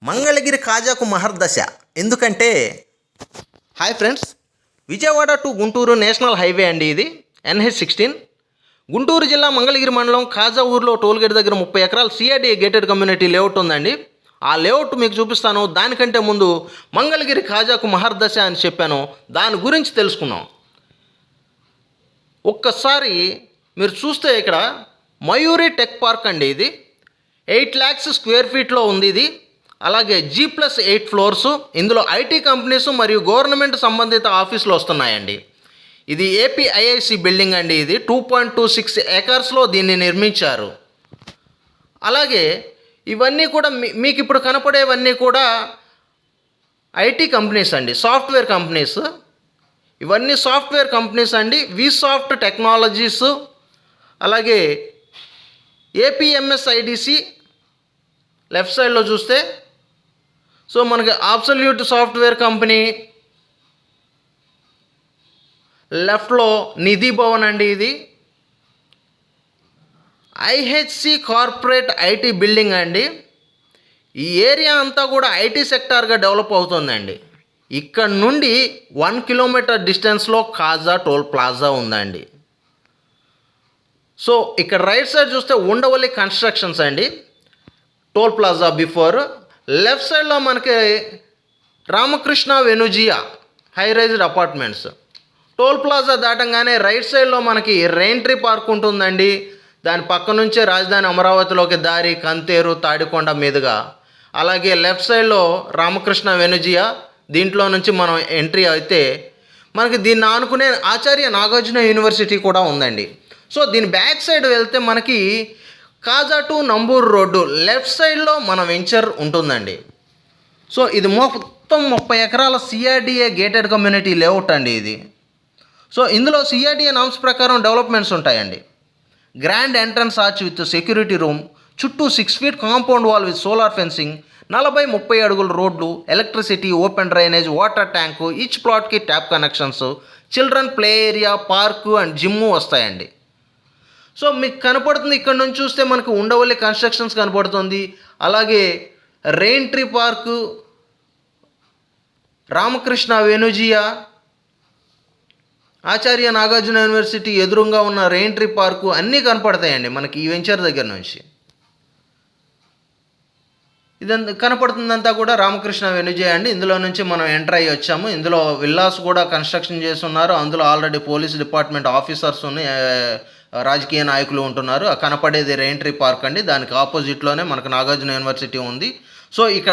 మంగళగిరి కాజాకు మహర్దశ. ఎందుకంటే hi friends, Vijayawada to Guntur national highway అండి. ఇది NH16. గుంటూరు జిల్లా మంగళగిరి మండలం కాజా ఊర్లో టోల్గేట్ దగ్గర 30 ఎకరాల CRDA గేటెడ్ కమ్యూనిటీ లేఅవుట్ ఉందండి. ఆ లేఅవుట్ మీకు చూపిస్తాను. దానికంటే ముందు మంగళగిరి కాజాకు మహర్దశ అని చెప్పాను, దాని గురించి తెలుసుకున్నాం. ఒక్కసారి మీరు చూస్తే ఇక్కడ మయూరి టెక్ పార్క్ అండి. ఇది 8 lakhs స్క్వేర్ ఫీట్లో ఉంది. ఇది అలాగే G+8 ఫ్లోర్స్. ఇందులో IT కంపెనీస్ మరియు గవర్నమెంట్ సంబంధిత ఆఫీసులు వస్తున్నాయండి. ఇది APIIC బిల్డింగ్ అండి. ఇది 2.26 acresలో దీన్ని నిర్మించారు. అలాగే ఇవన్నీ కూడా మీకు ఇప్పుడు కనపడేవన్నీ కూడా IT కంపెనీస్ అండి, సాఫ్ట్వేర్ కంపెనీస్. ఇవన్నీ సాఫ్ట్వేర్ కంపెనీస్ అండి. విసాఫ్ట్ టెక్నాలజీస్, అలాగే APMS IDC లెఫ్ట్ సైడ్లో చూస్తే సో మనకి అబ్సల్యూట్ సాఫ్ట్వేర్ కంపెనీ, లెఫ్ట్లో నిధి భవన్ అండి. ఇది IHC కార్పొరేట్ IT బిల్డింగ్ అండి. ఈ ఏరియా అంతా కూడా IT సెక్టార్గా డెవలప్ అవుతుందండి. ఇక్కడ నుండి 1 kilometer డిస్టెన్స్లో కాజా టోల్ ప్లాజా ఉందండి. సో ఇక్కడ రైట్ సైడ్ చూస్తే ఉండవల్లి కన్స్ట్రక్షన్స్ అండి, టోల్ ప్లాజా బిఫోర్. లెఫ్ట్ సైడ్లో మనకి Ramakrishna Venuzia high raised apartments. Toll plaza దాటంగానే రైట్ సైడ్లో మనకి రెయిన్ట్రీ పార్క్ ఉంటుందండి. దాని పక్క నుంచే రాజధాని అమరావతిలోకి దారి, కంతేరు, తాడికొండ మీదుగా. అలాగే లెఫ్ట్ సైడ్లో రామకృష్ణ వెనుజియా, దీంట్లో నుంచి మనం ఎంట్రీ అయితే మనకి దీన్ని ఆనుకునే ఆచార్య నాగార్జున యూనివర్సిటీ కూడా ఉందండి. సో దీని బ్యాక్ సైడ్ వెళ్తే మనకి కాజా టు నంబూరు రోడ్డు లెఫ్ట్ సైడ్లో మన వెంచర్ ఉంటుందండి. సో ఇది మొత్తం 30 ఎకరాల CRDA గేటెడ్ కమ్యూనిటీ లేఅవుట్ అండి ఇది. సో ఇందులో CRDA నామ్స్ ప్రకారం డెవలప్మెంట్స్ ఉంటాయండి. Grand entrance arch with security room, చుట్టూ 6 feet compound wall with solar fencing, 40-30 అడుగుల రోడ్లు, electricity, open drainage, water tank, each ప్లాట్కి tap connections, children play area, park and gym వస్తాయండి. సో మీకు కనపడుతుంది ఇక్కడ నుంచి చూస్తే మనకు ఉండవల్లి కన్స్ట్రక్షన్స్ కనపడుతుంది. అలాగే రెయిన్ట్రీ పార్కు, రామకృష్ణ వెనుజియా, ఆచార్య నాగార్జున యూనివర్సిటీ ఎదురుగా ఉన్న రెయిన్ట్రీ పార్కు అన్నీ కనపడతాయండి మనకి ఈ వెంచర్ దగ్గర నుంచి. ఇదంతా కనపడుతుందంతా కూడా రామకృష్ణ వెనుజియా అండి. ఇందులో నుంచి మనం ఎంటర్ అయ్యి వచ్చాము. ఇందులో విల్లాస్ కూడా కన్స్ట్రక్షన్ చేస్తున్నారు. అందులో ఆల్రెడీ పోలీస్ డిపార్ట్మెంట్ ఆఫీసర్స్ రాజకీయ నాయకులు ఉంటున్నారు. కనపడేది రెయిన్ట్రీ పార్క్ అండి. దానికి ఆపోజిట్లోనే మనకు నాగార్జున యూనివర్సిటీ ఉంది. సో ఇక్కడ